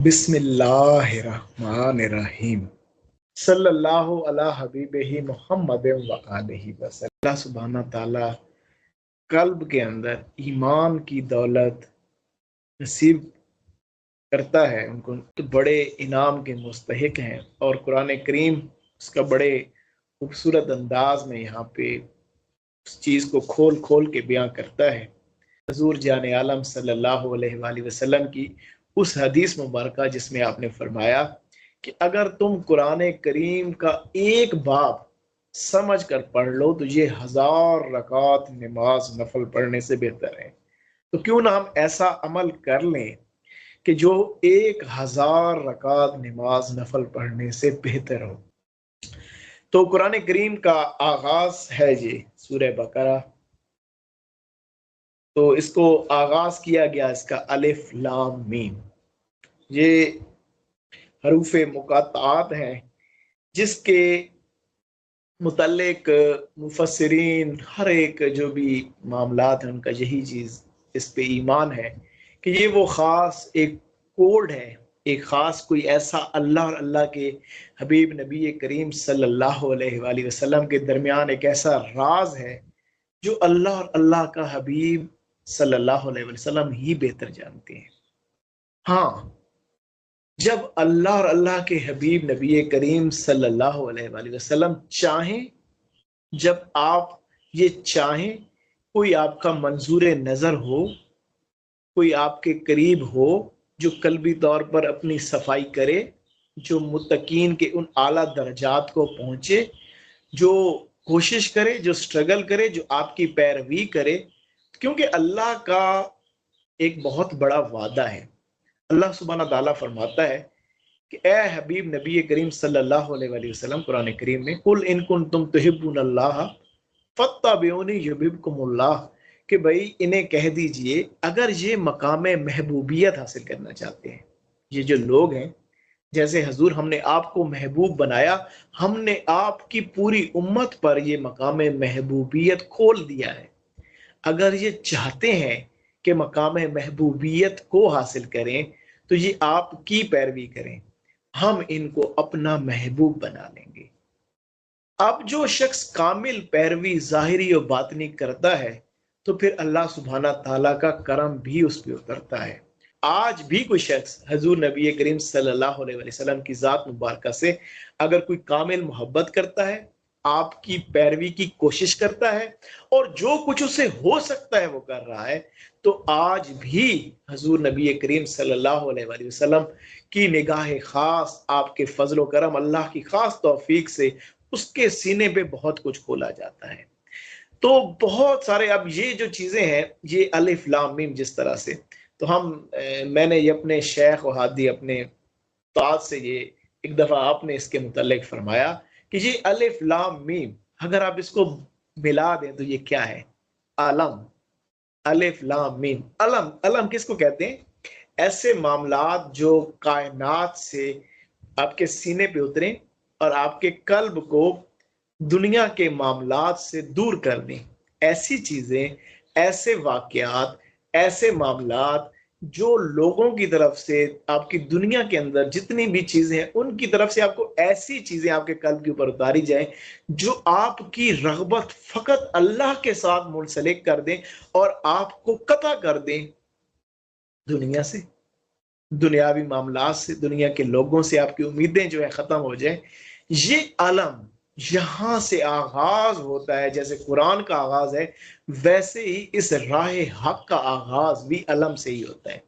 बिस्मिल्लाहिर्रहमानिर्रहीम। सल्लल्लाहु अला हबीबिही मुहम्मद व आलिहि वसल्लम। अल्लाह सुब्हाना ताला कल्ब के अंदर ईमान की दौलत नसीब करता है उनको, तो बड़े इनाम के मुस्तहिक हैं। और कुरान करीम उसका बड़े खूबसूरत अंदाज में यहाँ पे उस चीज को खोल खोल के बयां करता है। हजूर जान आलम सल्लल्लाहु अलैहि वसल्लम की उस हदीस मुबारक जिसमें आपने फरमाया कि अगर तुम कुरान करीम का एक बाब समझ कर पढ़ लो तो ये 1000 रकात नमाज नफल पढ़ने से बेहतर है। तो क्यों ना हम ऐसा अमल कर लें कि जो 1000 रकात नमाज नफल पढ़ने से बेहतर हो। तो कुरान करीम का आगाज है ये सूरह बकरा। तो इसको आगाज किया गया इसका अलिफ लाम मीम। ये हरूफ मुकातात हैं जिसके मुतल्लिक मुफस्सिरीन हर एक जो भी मामलात हैं उनका यही चीज इस पे ईमान है कि ये वो खास एक कोड है, एक खास कोई ऐसा अल्लाह और अल्लाह के हबीब नबी करीम सल्लल्लाहु अलैहि वसल्लम के दरमियान एक ऐसा राज है जो अल्लाह और अल्लाह का हबीब सल्लल्लाहु अलैहि वसल्लम ही बेहतर जानते हैं। हाँ, जब अल्लाह और अल्लाह के हबीब नबी करीम सल्लल्लाहु अलैहि वसल्लम चाहें, जब आप ये चाहें, कोई आपका मंजूर नजर हो, कोई आपके करीब हो जो कल्बी तौर पर अपनी सफाई करे, जो मुत्तकीन के उन आला दर्जात को पहुंचे, जो कोशिश करे, जो स्ट्रगल करे, जो आपकी पैरवी करे। क्योंकि अल्लाह का एक बहुत बड़ा वादा है। अल्लाह सुब्हाना ताला फरमाता है कि ए हबीब नबी करीम सल्लल्लाहु अलैहि वसल्लम कुरान करीम में, कुल इन कुंतुम तुहिब्बुनल्लाह फत्तबिऊनी युहिब्बुकुमुल्लाह, कि भाई इन्हें कह दीजिए अगर ये मकाम महबूबियत हासिल करना चाहते हैं, ये जो लोग हैं, जैसे हजूर हमने आपको महबूब बनाया, हमने आपकी पूरी उम्मत पर ये मकाम महबूबियत खोल दिया है। अगर ये चाहते हैं कि मकाम महबूबियत को हासिल करें तो ये आपकी पैरवी करें, हम इनको अपना महबूब बना लेंगे। अब जो शख्स कामिल पैरवी जाहिरी और बातनी करता है तो फिर अल्लाह सुब्हाना ताला का करम भी उस पर उतरता है। आज भी कोई शख्स हजूर नबी करीम सल्लल्लाहु अलैहि वसल्लम की जात मुबारक से अगर कोई कामिल मोहब्बत करता है, आपकी पैरवी की कोशिश करता है और जो कुछ उसे हो सकता है वो कर रहा है, तो आज भी हजूर नबी करीम सल्लल्लाहु अलैहि वसल्लम की निगाह खास, आपके फजलो करम, अल्लाह की खास तौफीक से उसके सीने पे बहुत कुछ खोला जाता है। तो बहुत सारे, अब ये जो चीजें हैं, ये अलिफ लाम मीम जिस तरह से, तो मैंने ये अपने शेख और हादी अपने उस्ताद से ये एक दफा आपने इसके मुतल्लिक फरमाया कि ये अलिफ लाम मीम अगर आप इसको मिला दें तो ये क्या है? आलम। अलिफ लाम मीम, अलम। अलम किसको कहते हैं? ऐसे मामलात जो कायनात से आपके सीने पे उतरे और आपके कल्ब को दुनिया के मामलात से दूर कर दें। ऐसी चीजें, ऐसे वाकयात, ऐसे मामलात जो लोगों की तरफ से आपकी दुनिया के अंदर जितनी भी चीजें हैं उनकी तरफ से आपको ऐसी चीजें आपके कल्ब के ऊपर उतारी जाए जो आपकी रगबत फकत अल्लाह के साथ मुंसलिक कर दें और आपको कता कर दें दुनिया से, दुनियावी मामलात से, दुनिया के लोगों से आपकी उम्मीदें जो है खत्म हो जाए। ये आलम यहां से आगाज होता है। जैसे कुरान का आगाज है वैसे ही इस राह हक का आगाज भी अलम से ही होता है।